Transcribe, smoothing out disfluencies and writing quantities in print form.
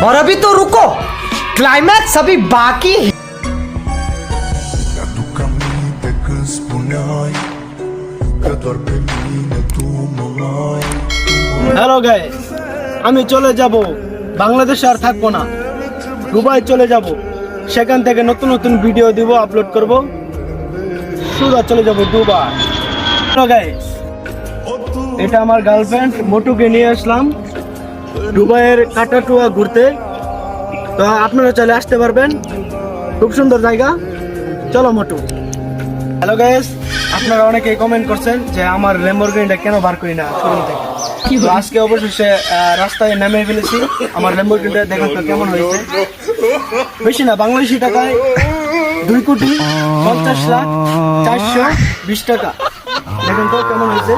और अभी तो रुको, क्लाइमैक्स अभी बाकी है। Gadu kami tegas punai Kadar peline tu malai hello guys, আমি চলে যাব বাংলাদেশে, আর থাকবো না, দুবাই চলে যাব। সেখান থেকে নতুন নতুন ভিডিও দিব, আপলোড করব। সোজা চলে যাব দুবাই। হ্যালো গাইস, এটা আমার গার্লফ্রেন্ড মোটুকে নিয়ে আসলাম দুবাইয়ের কাটাটুয়া ঘুরতে। তো আপনারা চলে আসতে পারবেন, খুব সুন্দর জায়গা। চলো মোটু। হ্যালো গাইস, আপনারা অনেকেই কমেন্ট করছেন যে আমার ল্যাম্বরগিনিটা কেন বার করি না শোরুম থেকে। তো আজকে অবশেষে রাস্তায় নেমে ফেলেছি। আমার ল্যাম্বরগিনিটা দেখেন তো কেমন হয়েছে। বেশি না, বাংলাদেশি টাকায় 2,50,04,20 টাকা। দেখেন তো কেমন হয়েছে।